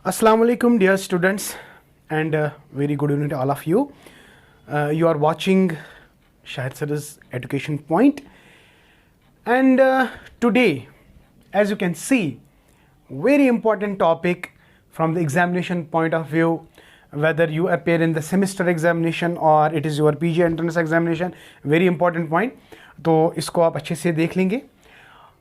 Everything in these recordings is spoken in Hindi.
Assalamu alaikum, dear students, and very good evening to all of you. You are watching Shahid Sir's Education Point, and today, as you can see, very important topic from the examination point of view, whether you appear in the semester examination or it is your PG entrance examination. Very important point. तो इसको आप अच्छे से देख लेंगे.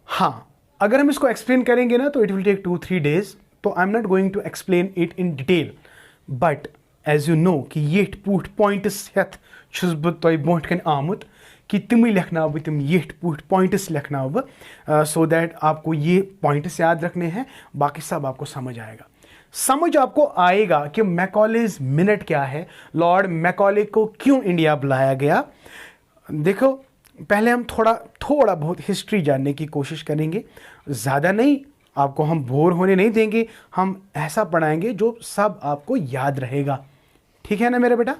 हाँ, अगर हम इसको एक्सप्लेन करेंगे ना तो इट विल टेक 2-3 days. तो I am not going to explain it in detail, but as you know कि ये पूट पॉइंट्स हेथ छुस बह तोय ब्रोंठ कन आमुत कि तिम लिखना बह तिम ये पूट पॉइंट्स लिखना बह सो दैट आपको ये पॉइंट्स याद रखने हैं, बाकी सब आपको समझ आएगा. समझ आपको आएगा कि मैकॉलेज मिनट क्या है, लॉर्ड मैकॉले को क्यों इंडिया बुलाया गया. देखो, पहले हम थोड़ा बहुत हिस्ट्री जानने की कोशिश करेंगे, ज़्यादा नहीं. आपको हम बोर होने नहीं देंगे, हम ऐसा पढ़ाएंगे जो सब आपको याद रहेगा. ठीक है ना मेरे बेटा.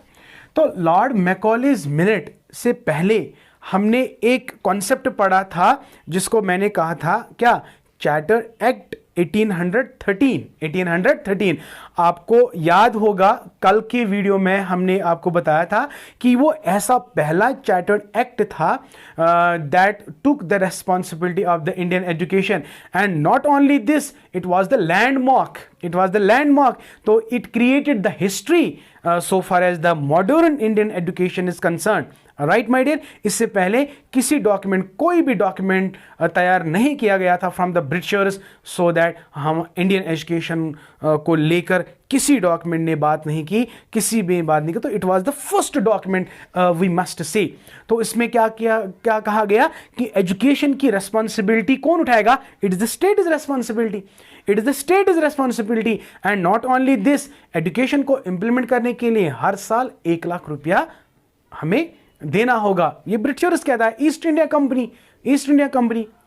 तो लॉर्ड मैकॉलेज मिनट से पहले हमने एक कॉन्सेप्ट पढ़ा था जिसको मैंने कहा था क्या, चार्टर एक्ट 1813. आपको याद होगा कल के वीडियो में हमने आपको बताया था कि वो ऐसा पहला चार्टर्ड एक्ट था that took the responsibility of the Indian education, and not only this, it was the landmark. तो it created the history so far as the modern Indian education is concerned. Right my dear. इससे पहले किसी डॉक्यूमेंट, कोई भी डॉक्यूमेंट तैयार नहीं किया गया था from the Britishers, so that हम इंडियन एजुकेशन को लेकर किसी डॉक्यूमेंट ने बात नहीं की, किसी भी बात नहीं की. तो it was the first document we must say. तो इसमें क्या कहा गया कि एजुकेशन की रेस्पॉन्सिबिलिटी कौन उठाएगा? It is the state is responsibility. And not only this, education को इंप्लीमेंट करने के लिए हर साल 1 लाख रुपया हमें देना होगा. ये ब्रिटिशर्स कहता है, ईस्ट इंडिया कंपनी.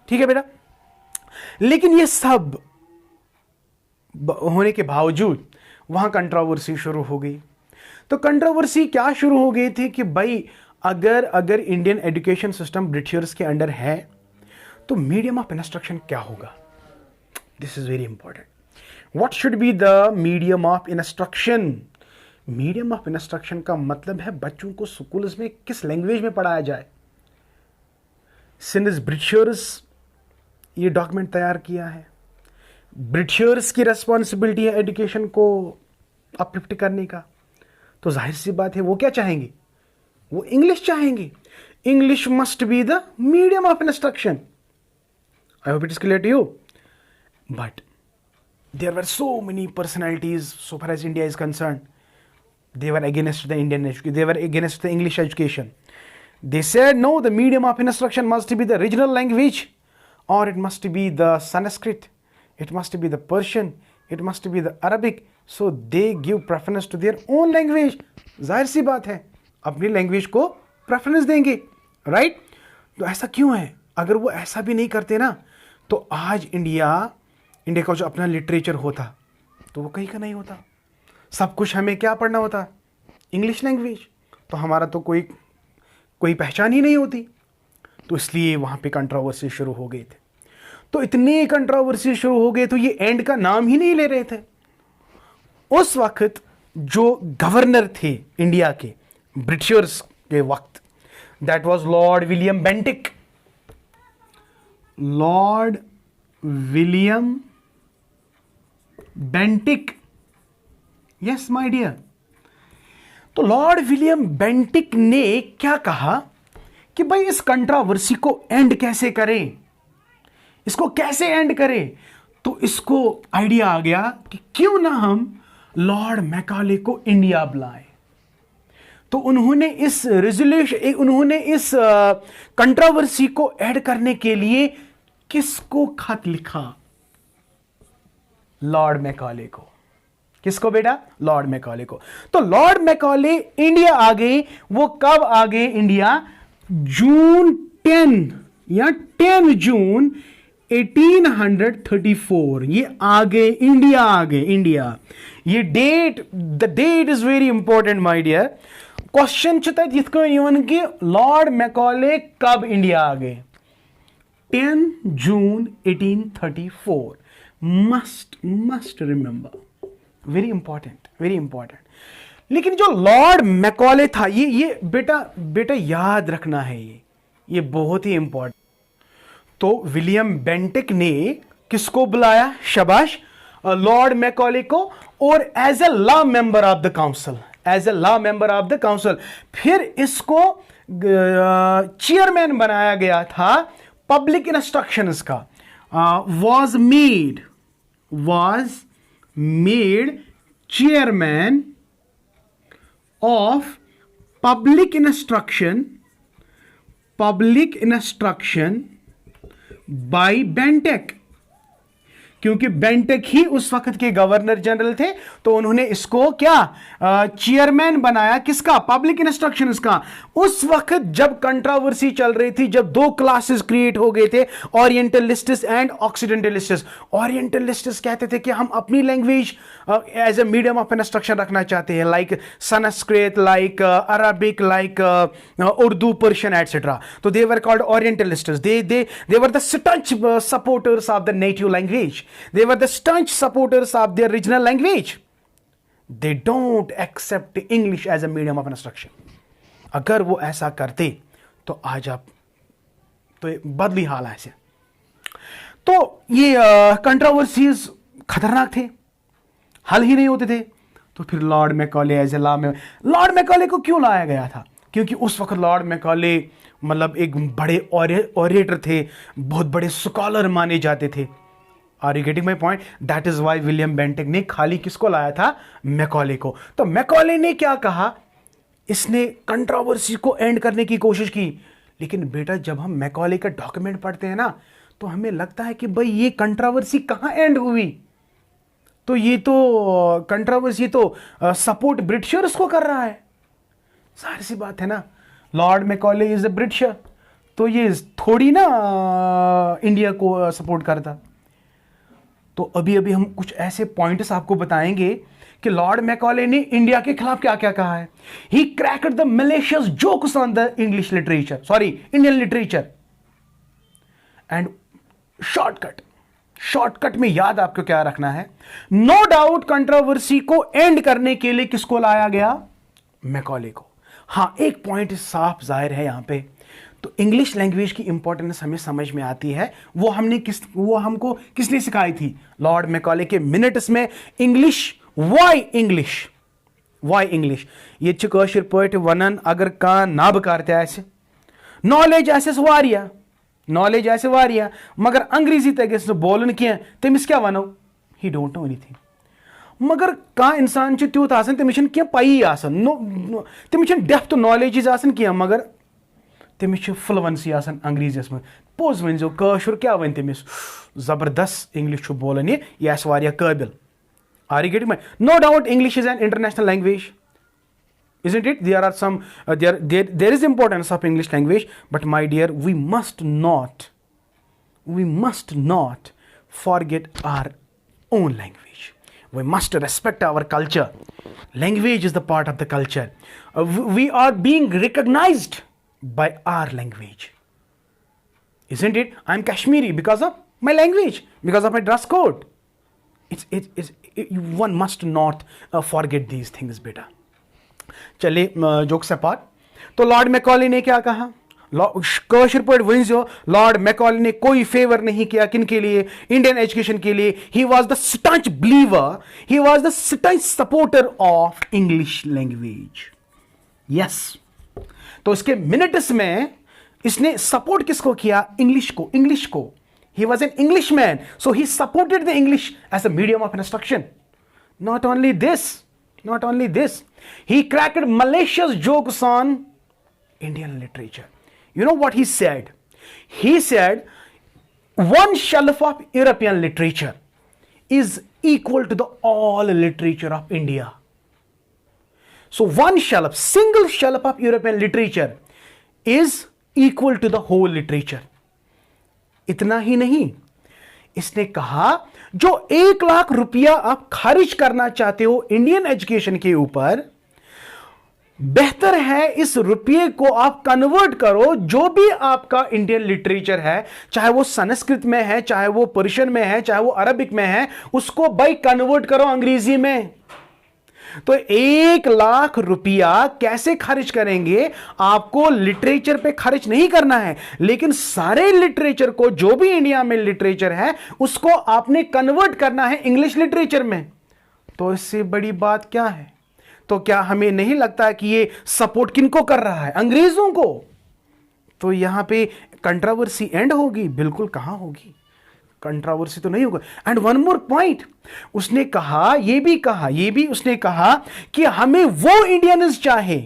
ठीक है बेटा. लेकिन ये सब होने के बावजूद वहां कंट्रोवर्सी शुरू हो गई. तो कंट्रोवर्सी क्या शुरू हो गई थी कि भाई अगर इंडियन एजुकेशन सिस्टम ब्रिटिशर्स के अंडर है तो मीडियम ऑफ इंस्ट्रक्शन क्या होगा? This is very important. What should be the medium of instruction? Medium of instruction का मतलब है बच्चों को स्कूल्स में किस लैंग्वेज में पढ़ाया जाए. सिंस ब्रिटिशर्स ये डॉक्यूमेंट तैयार किया है, ब्रिटिशर्स की रेस्पॉन्सिबिलिटी है एजुकेशन को अपलिफ्ट करने का, तो जाहिर सी बात है वो क्या चाहेंगे? वो इंग्लिश चाहेंगे. English must be the medium of instruction. I hope it is clear to you. But there were so many personalities so far as India is concern. They were against the Indian education. They were against the English education. They said, no, the medium of instruction must be the regional language, or it must be the Sanskrit, it must be the Persian, it must be the Arabic. So they give preference to their own language. जाहिर सी बात है, अपनी लैंग्वेज को प्रेफरेंस देंगे, राइट? तो ऐसा क्यों है? अगर वो ऐसा भी नहीं करते ना तो आज इंडिया का जो अपना लिटरेचर होता तो वो कहीं का नहीं होता. सब कुछ हमें क्या पढ़ना होता? English language. तो हमारा तो कोई पहचान ही नहीं होती. तो इसलिए वहाँ पे कंट्रोवर्सी शुरू हो गए थे. तो इतने कंट्रोवर्सी शुरू हो गए तो ये एंड का नाम ही नहीं ले रहे थे. उस वक्त जो गवर्नर थे इंडिया के ब्रिटिशर्स के वक्त, that was Lord William Bentinck. Yes my dear. तो लॉर्ड विलियम बेंटिक ने क्या कहा कि भाई इस कंट्रोवर्सी को एंड कैसे करें, इसको कैसे एंड करें. तो इसको आइडिया आ गया कि क्यों ना हम लॉर्ड मैकॉले को इंडिया बुलाएं. तो उन्होंने इस कंट्रोवर्सी को एंड करने के लिए किसको खत लिखा? लॉर्ड मैकॉले को. किसको बेटा? लॉर्ड मैकॉले को. तो लॉर्ड मैकॉले इंडिया आ गए. वो कब आ गए इंडिया? जून 10 या 10 जून 1834 ये आ गए इंडिया. ये date, the date is very important my dear. Question कि लॉर्ड मैकॉले कब इंडिया आ गए? 10 जून 1834. Must remember. Very important, very important. लेकिन जो लॉर्ड मैकॉले था, ये बेटा बेटा याद रखना है, ये बहुत ही इंपॉर्टेंट। तो विलियम बेंटिक ने किसको बुलाया, शाबाश, लॉर्ड मैकॉले को, और as a law member of the council, as a law member of the council. फिर इसको चेयरमैन बनाया गया था पब्लिक इंस्ट्रक्शंस का, was made chairman of public instruction by Bentinck, क्योंकि बेंटिक ही उस वक्त के गवर्नर जनरल थे, तो उन्होंने इसको क्या चेयरमैन बनाया, किसका, पब्लिक इंस्ट्रक्शंस का। उस वक्त जब कंट्रोवर्सी चल रही थी, जब दो क्लासेस क्रिएट हो गए थे, ओरिएंटलिस्ट्स एंड ऑक्सीडेंटलिस्ट्स। ओरिएंटलिस्ट्स कहते थे कि हम अपनी language as a medium of instruction रखना चाहते हैं, like Sanskrit, like Arabic, like Urdu, Persian etcetera. तो they were called orientalists. They were the staunch supporters of the native language. They were the staunch supporters of their regional language. They don't accept English as a medium of instruction. अगर वो ऐसा करते तो आज आप तो बदली हाल है ऐसे। तो ये कंट्रोवर्सीज खतरनाक थे, हल ही नहीं होते थे। तो फिर Lord Macaulay as a law में, लॉर्ड मैकॉले को क्यों लाया गया था? क्योंकि उस वक्त लॉर्ड मैकॉले मतलब एक बड़े ऑरेटर थे, बहुत बड़े स्कॉलर माने जाते थे। Are you getting my point? That is why William Bentinck ने खाली किसको लाया था? मैकॉले को। तो मैकॉले ने क्या कहा, इसने कंट्रोवर्सी को एंड करने की कोशिश की। लेकिन बेटा जब हम मैकॉले का डॉक्यूमेंट पढ़ते हैं ना, तो हमें लगता है कि भाई ये कंट्रोवर्सी कहां एंड हुई। तो ये तो कंट्रोवर्सी तो सपोर्ट ब्रिटिशर्स को कर रहा है। सारी सी बात है ना, Lord Macaulay is a britisher, तो ये थोड़ी ना इंडिया को सपोर्ट करता। तो अभी अभी हम कुछ ऐसे पॉइंट्स आपको बताएंगे कि लॉर्ड मैकॉले ने इंडिया के खिलाफ क्या क्या कहा है। He cracked the malicious jokes on the English literature, sorry, Indian literature. And shortcut में याद आपको क्या रखना है, नो डाउट कंट्रोवर्सी को एंड करने के लिए किसको लाया गया? मैकॉले को। हाँ, एक पॉइंट साफ जाहिर है यहां पे। तो इंग्लिश लैंग्वेज की इंपॉर्टेंस हमें समझ में आती है। वो हमको किसने सिखाई थी? लॉर्ड मैकॉले के मिनट्स में। इंग्लिश, वाई इंग्लिश ये कशर पे वन अगर कह नब कर नॉलेज आसे वारिया मगर अंग्रेजी तगस बोलन कह तमिस क्या वनो, ही डोंट नो एनीथिंग। मगर कह इंसान त्यूत तमिस कह पई तमिस डेप्थ नॉलेज कह, मगर तमिस फ्लुएंसी अंग्रेजीस में। पोज वन कशर क्या वन तमिस, जबरदस्त इंग्लिश बोलान यह वारिया काबिल। Are you getting my? No doubt English is an international language, isn't it? There are some there is importance of English language, but my dear, we must not forget our own language. We must respect our culture. Language is the part of the culture. We are being recognized by our language, isn't it? I'm Kashmiri because of my language, because of my dress code. One must not forget these things, बेटा। चले जोक्स अपार्ट। तो लॉर्ड मैकॉले ने क्या कहा? कशर पे वन लॉर्ड मैकॉले ने कोई फेवर नहीं किया किन के लिए? इंडियन एजुकेशन के लिए। He was the staunch believer, he was the staunch supporter of English language. Yes, तो इसके मिनट्स में इसने सपोर्ट किसको किया? इंग्लिश को। He was an Englishman, so he supported the English as a medium of instruction. Not only this, he cracked malicious jokes on Indian literature. You know what he said? He said, one shelf of European literature is equal to the all literature of India. So one shelf, single shelf of European literature is equal to the whole literature. इतना ही नहीं, इसने कहा जो 1 लाख रुपया आप खर्च करना चाहते हो इंडियन एजुकेशन के ऊपर, बेहतर है इस रुपये को आप कन्वर्ट करो, जो भी आपका इंडियन लिटरेचर है, चाहे वो संस्कृत में है, चाहे वो पर्शियन में है, चाहे वो अरबिक में है, उसको भाई कन्वर्ट करो अंग्रेजी में। तो 1 लाख रुपया कैसे खर्च करेंगे? आपको लिटरेचर पे खर्च नहीं करना है, लेकिन सारे लिटरेचर को, जो भी इंडिया में लिटरेचर है, उसको आपने कन्वर्ट करना है इंग्लिश लिटरेचर में। तो इससे बड़ी बात क्या है? तो क्या हमें नहीं लगता कि ये सपोर्ट किनको कर रहा है? अंग्रेजों को। तो यहां पे कंट्रोवर्सी एंड होगी? बिल्कुल कहां होगी, कंट्रोवर्सी तो नहीं होगा। एंड वन मोर पॉइंट, उसने कहा, ये भी उसने कहा कि हमें वो इंडियंस चाहे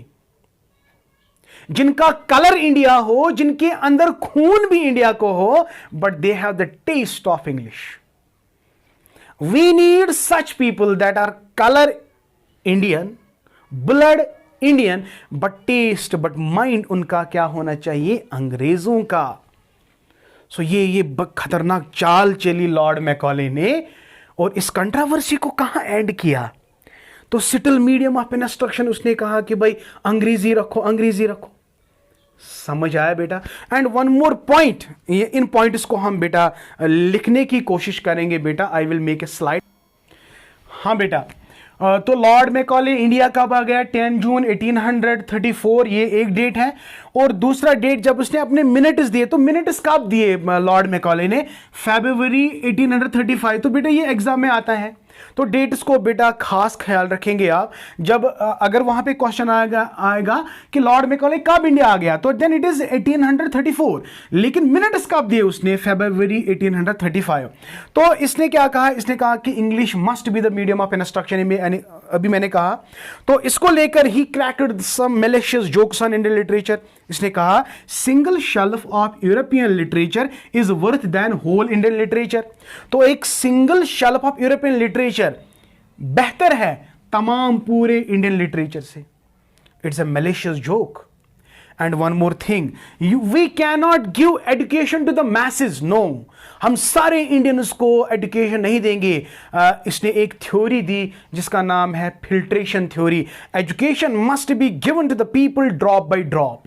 जिनका कलर इंडिया हो, जिनके अंदर खून भी इंडिया को हो, but they have the taste of English. We need such people that are colour Indian, blood Indian, but taste, but mind उनका क्या होना चाहिए? अंग्रेजों का। सो ये खतरनाक चाल चली लॉर्ड मैकॉले ने, और इस कंट्रोवर्सी को कहां ऐड किया? तो सिटल मीडियम ऑफ इंस्ट्रक्शन, उसने कहा कि भाई अंग्रेजी रखो, अंग्रेजी रखो। समझ आया बेटा? And one more point, in points को हम बेटा लिखने की कोशिश करेंगे बेटा। I will make a slide. हाँ बेटा, तो लॉर्ड मैकॉले इंडिया कब आ गया? 10 जून 1834, ये एक डेट है। और दूसरा डेट जब उसने अपने मिनट्स दिए, तो मिनट्स कब दिए लॉर्ड मैकॉले ने? फरवरी 1835। तो बेटा ये एग्जाम में आता है, तो डेट्स को बेटा खास ख्याल रखेंगे आप। जब अगर वहां पे क्वेश्चन आएगा कि लॉर्ड मैकॉले कब इंडिया आ गया, तो देन इट इज 1834, लेकिन मिनट्स कब दिए उसने? फरवरी 1835। तो इसने क्या कहा? इसने कहा कि English must be the medium of instruction में, अभी मैंने कहा। तो इसको लेकर he cracked some malicious jokes on Indian literature. इसने कहा single shelf of European literature is worth then whole Indian literature. तो एक single shelf of European literature बेहतर है तमाम पूरे इंडियन लिटरेचर से। It's a malicious joke. And one more thing, we can not give education to the masses. No, हम सारे इंडियंस को एजुकेशन नहीं देंगे। इसने एक थ्योरी दी जिसका नाम है filtration theory. Education must be given to the people drop by drop.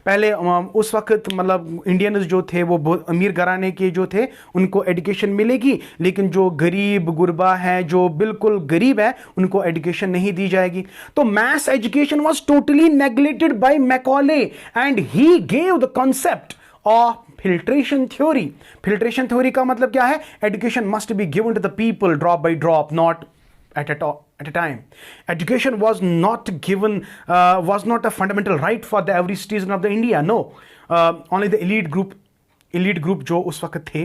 पहले उस वक्त मतलब इंडियंस जो थे वो बहुत अमीर घराने के जो थे, उनको एजुकेशन मिलेगी, लेकिन जो गरीब गुरबा है, जो बिल्कुल गरीब है, उनको एजुकेशन नहीं दी जाएगी। तो mass education was totally neglected by Macaulay and he gave the concept of filtration theory. Filtration theory का मतलब क्या है? Education must be given to the people drop by drop, not at a time. Education was not given, was not a fundamental right for the every citizen of the India. No, only the elite group जो उस वक्त थे।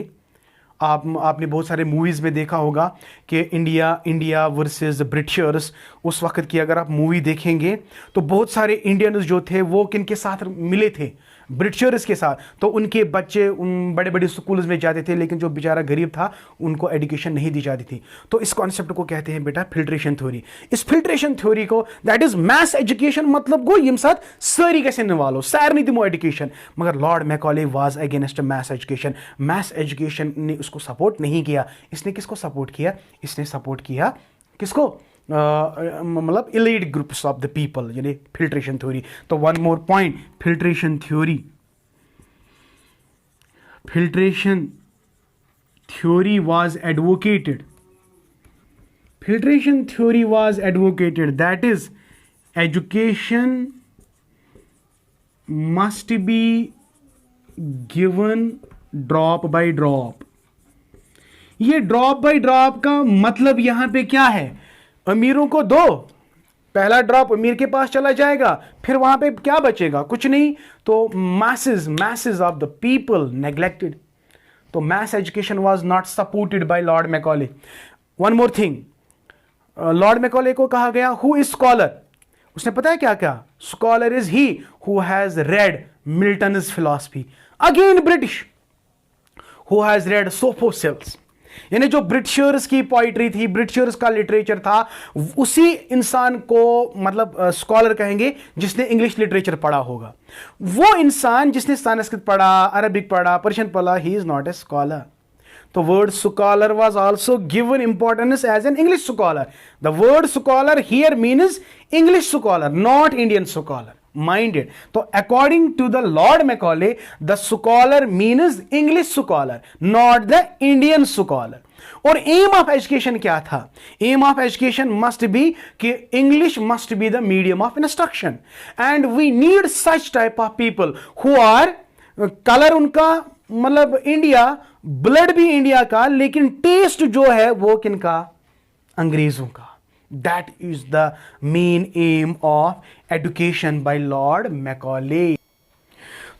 आपने बहुत सारे मूवीज़ में देखा होगा कि इंडिया वर्सेस ब्रिटिशर्स, उस वक्त की अगर आप मूवी देखेंगे तो बहुत सारे इंडियंस जो थे वो किनके साथ मिले थे? ब्रिटिशर्स के साथ। तो उनके बच्चे उन बड़े बड़े स्कूल्स में जाते थे, लेकिन जो बेचारा गरीब था उनको एजुकेशन नहीं दी जाती थी। तो इस कॉन्सेप्ट को कहते हैं बेटा फिल्ट्रेशन थ्योरी। इस फिल्ट्रेशन थ्योरी को, दैट इज मैस एजुकेशन, मतलब गो यम साथ सारी कैसे निवालो सैर नहीं दिमो एजुकेशन। मगर Lord Macaulay was against mass education. Mass education ने उसको सपोर्ट नहीं किया। इसने किसको सपोर्ट किया? इसने सपोर्ट किया किसको? मतलब elite groups of the people, यानी फिल्ट्रेशन थ्योरी। तो one more point, filtration theory was advocated. Filtration theory was advocated, that is education must be given drop by drop. ये ड्रॉप बाय ड्रॉप का मतलब यहां पे क्या है? अमीरों को दो, पहला ड्रॉप अमीर के पास चला जाएगा, फिर वहां पे क्या बचेगा? कुछ नहीं। तो masses of the people neglected. तो mass education was not supported by lord Macaulay. One more thing, lord Macaulay को कहा गया हु इज स्कॉलर। उसने पता है क्या क्या? Scholar is he who has read Milton's philosophy. Again British, who has read Sophocles. यानी जो ब्रिटिशर्स की पोइट्री थी, ब्रिटिशर्स का लिटरेचर था, उसी इंसान को मतलब स्कॉलर कहेंगे जिसने इंग्लिश लिटरेचर पढ़ा होगा। वो इंसान जिसने संस्कृत पढ़ा, अरबिक पढ़ा, पर्शियन पढ़ा, he is not a scholar. The word scholar was also given importance as an English scholar. The word scholar here means English scholar, not Indian scholar. Mind it. So according to the Lord Macaulay, the scholar means English scholar, not the Indian scholar. और एम ऑफ एजुकेशन क्या था? Aim of education must be कि English must be the medium of instruction, and we need such type of people who are, colour उनका मतलब इंडिया, ब्लड भी इंडिया का, लेकिन टेस्ट जो है वो किनका? अंग्रेजों का. That is the main M of education by lord Macaulay.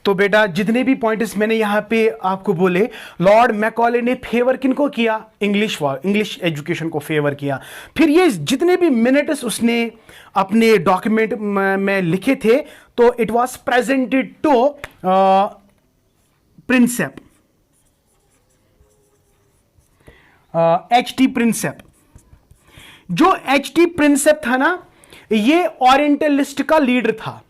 तो बेटा जितने भी पॉइंट्स मैंने यहां पे आपको बोले, लॉर्ड मैकॉले ने फेवर किनको किया? इंग्लिश एजुकेशन को फेवर किया. फिर ये जितने भी मिनट्स उसने अपने डॉक्यूमेंट में लिखे थे, तो it was presented to Prinsep, H T Prinsep. जो एच टी प्रिंसेप था ना, ये ओरिएंटलिस्ट का लीडर था.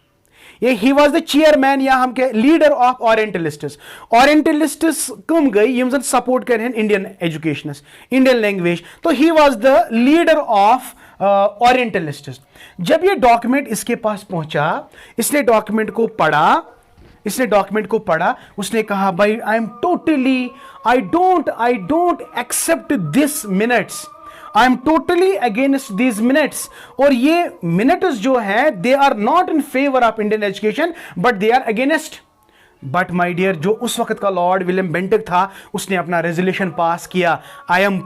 ये ही वाज द चेयरमैन या हम के लीडर ऑफ ओरिएंटलिस्ट्स. ओरिएंटलिस्ट्स कम गई यम जन सपोर्ट कर इंडियन एजुकेशन, इंडियन लैंग्वेज. तो he was the leader of orientalists. जब ये डॉक्यूमेंट इसके पास पहुंचा, इसने डॉक्यूमेंट को पढ़ा, उसने कहा भाई I am totally, I don't accept this minutes, I am totally against these minutes. और ये मिनट्स जो है they are not in favour of Indian education but they are against. But my dear, जो उस वक्त का लॉर्ड विलियम बेंटिक था, उसने अपना रेजोल्यूशन पास किया. I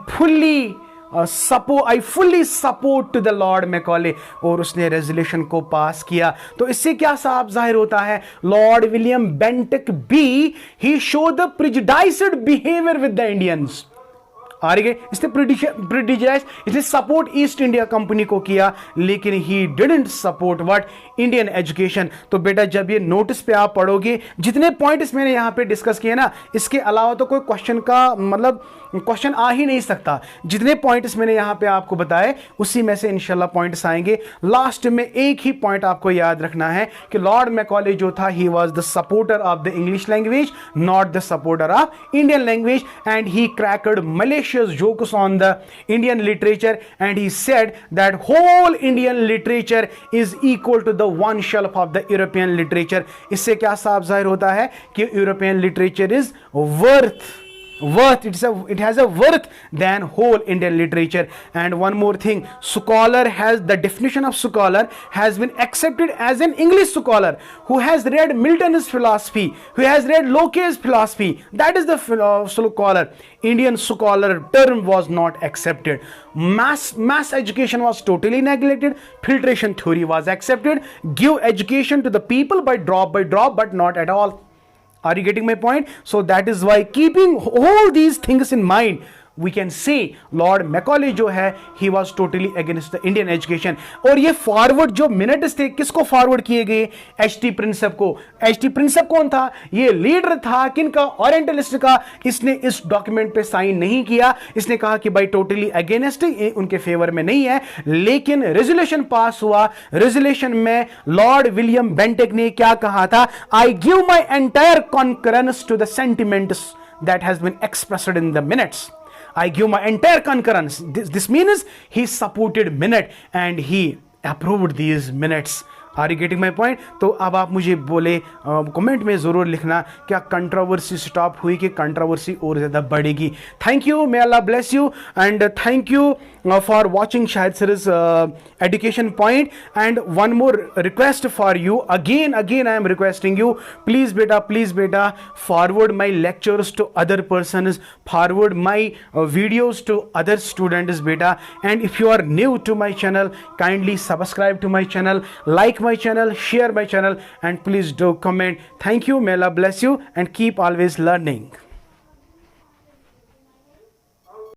fully support to the Lord Macaulay, और उसने रेजोल्यूशन को पास किया. तो इससे क्या साफ जाहिर होता है? लॉर्ड विलियम बेंटिक बी, he show the prejudiced behaviour with the Indians. आ रही गई, इसने प्रिजुडाइज, इसने सपोर्ट ईस्ट इंडिया कंपनी को किया, लेकिन he didn't support what? Indian education. तो बेटा जब ये नोटिस पे आप पढ़ोगे, जितने पॉइंट्स मैंने यहां पे डिस्कस किए ना, इसके अलावा तो कोई क्वेश्चन का मतलब क्वेश्चन आ ही नहीं सकता. जितने पॉइंट्स मैंने यहां पे आपको बताए, उसी में से इंशाल्लाह पॉइंट्स आएंगे. लास्ट में एक ही पॉइंट आपको याद रखना है कि लॉर्ड मैकॉले जो था, ही was the supporter of the English language, not the supporter of Indian language, and he cracked malicious jokes on the Indian literature, and he said that whole Indian literature is equal to the one shelf of the European literature. इससे क्या साफ जाहिर होता है कि European literature is worth, it has a worth than whole Indian literature. And one more thing, scholar has, the definition of scholar has been accepted as an English scholar who has read Milton's philosophy, who has read Locke's philosophy. That is the scholar. Indian scholar term was not accepted. Mass education was totally neglected. Filtration theory was accepted. Give education to the people by drop, but not at all. Are you getting my point? So that is why, keeping all these things in mind, we can say Lord Macaulay जो है, he was totally against the Indian education. और ये फॉरवर्ड जो मिनट्स थे, किसको फॉरवर्ड किए गए? एच टी प्रिंसेप को. एच टी प्रिंसेप कौन था? ये लीडर था किनका? ओरिएंटलिस्ट का. इसने इस डॉक्यूमेंट पे साइन नहीं किया. इसने कहा कि भाई टोटली अगेंस्ट, उनके फेवर में नहीं है. लेकिन रेजोल्यूशन पास हुआ. रेजोल्यूशन में लॉर्ड विलियम बेंटिक ने क्या कहा था? I give my entire concurrence to the sentiments that has been expressed in the minutes. I give my entire concurrence. This means he supported minute and he approved these minutes. Are you getting my point? तो अब आप मुझे बोले कमेंट में ज़रूर लिखना, क्या कंट्रोवर्सी स्टॉप हुई कि कंट्रोवर्सी और ज़्यादा बढ़ेगी. Thank you, may Allah bless you, and thank you for watching Shahid sir's education point. And one more request for you, again I am requesting you, please beta forward my lectures to other persons, forward my videos to other students beta. And if you are new to my channel, kindly subscribe to my channel, like my channel, share my channel, and please do comment. Thank you, may Allah bless you, and keep always learning.